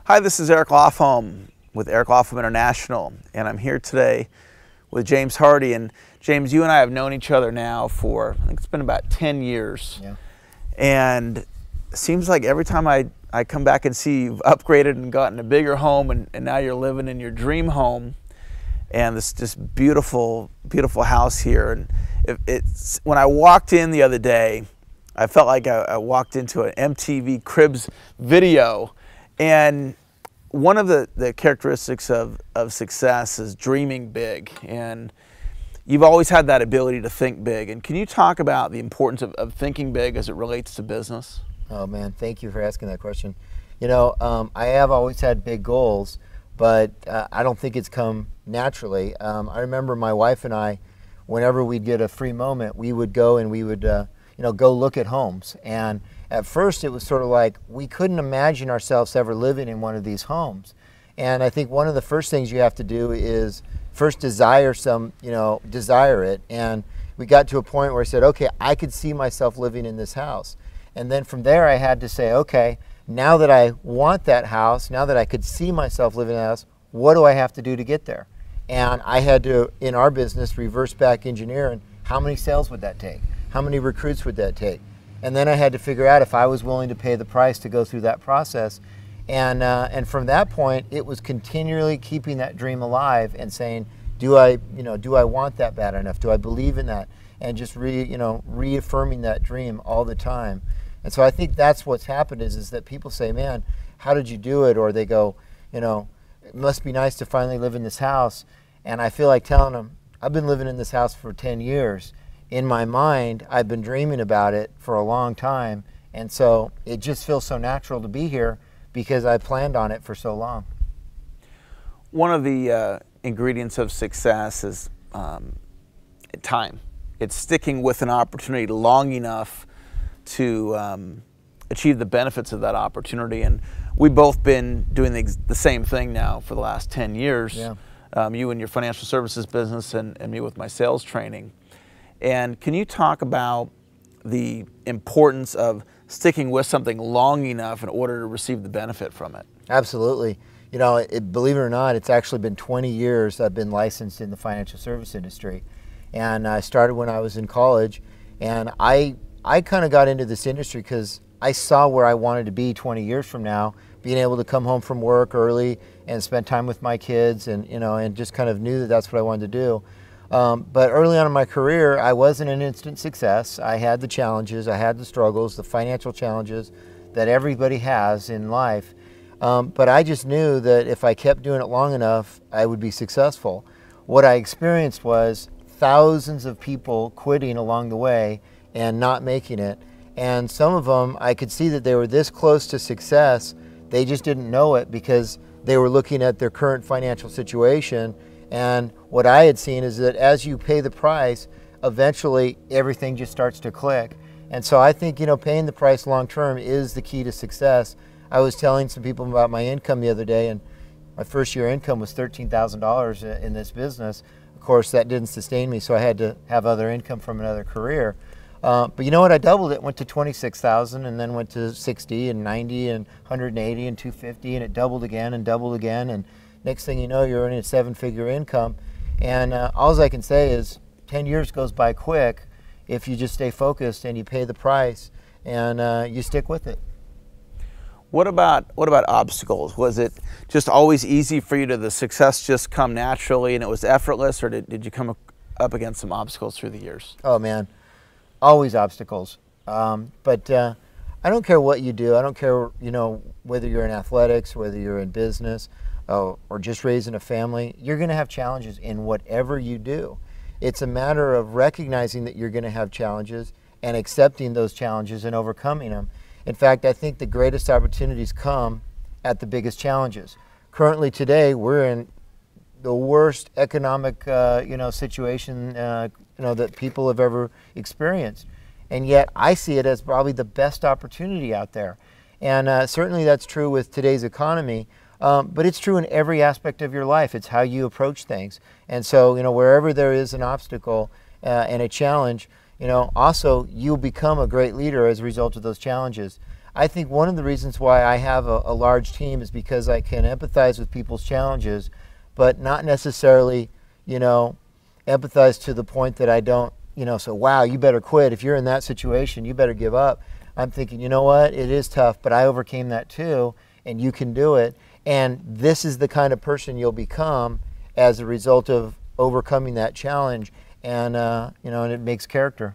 Hi, this is Eric Lofholm with Eric Lofholm International, and I'm here today with James Hardy. And James, you and I have known each other now for, I think it's been about 10 years. Yeah. And it seems like every time I come back and see you've upgraded and gotten a bigger home, and now you're living in your dream home, and this beautiful, beautiful house here. And it's when I walked in the other day, I felt like I walked into an MTV Cribs video. And one of the characteristics of success is dreaming big. And you've always had that ability to think big. And can you talk about the importance of thinking big as it relates to business? Oh man, thank you for asking that question. You know, I have always had big goals, but I don't think it's come naturally. I remember my wife and I, whenever we'd get a free moment, we would go and we would go look at homes. And at first it was sort of like we couldn't imagine ourselves ever living in one of these homes. And I think one of the first things you have to do is first desire it. And we got to a point where I said, okay, I could see myself living in this house. And then from there I had to say, okay, now that I want that house, now that I could see myself living in that house, what do I have to do to get there? And I had to, in our business, reverse back engineer, and how many sales would that take? How many recruits would that take? And then I had to figure out if I was willing to pay the price to go through that process. And from that point, it was continually keeping that dream alive and saying, do I want that bad enough? Do I believe in that? And just reaffirming that dream all the time. And so I think that's what's happened is that people say, man, how did you do it? Or they go, it must be nice to finally live in this house. And I feel like telling them, I've been living in this house for 10 years. In my mind, I've been dreaming about it for a long time, and so it just feels so natural to be here because I planned on it for so long. One of the ingredients of success is time. It's sticking with an opportunity long enough to achieve the benefits of that opportunity. And we've both been doing the same thing now for the last 10 years. Yeah. You in your financial services business and me with my sales training. And can you talk about the importance of sticking with something long enough in order to receive the benefit from it? Absolutely. Believe it or not, it's actually been 20 years I've been licensed in the financial service industry. And I started when I was in college. And I kind of got into this industry because I saw where I wanted to be 20 years from now, being able to come home from work early and spend time with my kids, and just kind of knew that that's what I wanted to do. But early on in my career, I wasn't an instant success. I had the challenges, I had the struggles, the financial challenges that everybody has in life. But I just knew that if I kept doing it long enough, I would be successful. What I experienced was thousands of people quitting along the way and not making it. And some of them, I could see that they were this close to success, they just didn't know it because they were looking at their current financial situation. And what I had seen is that as you pay the price, eventually everything just starts to click. And so I think, paying the price long term is the key to success. I was telling some people about my income the other day, and my first year income was $13,000 in this business. Of course, that didn't sustain me, so I had to have other income from another career. But you know what? I doubled it, went to 26,000, and then went to 60 and 90 and 180 and 250, and it doubled again and doubled again. And next thing you know, you're earning a 7-figure income. And all I can say is 10 years goes by quick if you just stay focused and you pay the price and you stick with it. What about obstacles? Was it just always easy for you? Did the success just come naturally and it was effortless, or did you come up against some obstacles through the years? Oh man, always obstacles. But I don't care what you do. I don't care, whether you're in athletics, whether you're in business, or just raising a family, you're going to have challenges in whatever you do. It's a matter of recognizing that you're going to have challenges and accepting those challenges and overcoming them. In fact, I think the greatest opportunities come at the biggest challenges. Currently today, we're in the worst economic situation that people have ever experienced. And yet I see it as probably the best opportunity out there. And certainly that's true with today's economy. But it's true in every aspect of your life. It's how you approach things. And so, wherever there is an obstacle and a challenge, also you'll become a great leader as a result of those challenges. I think one of the reasons why I have a large team is because I can empathize with people's challenges, but not necessarily, you know, empathize to the point that I don't, you know, so wow, you better quit. If you're in that situation, you better give up. I'm thinking, you know what, it is tough, but I overcame that too, and you can do it. And this is the kind of person you'll become as a result of overcoming that challenge. And, you know, and it makes character.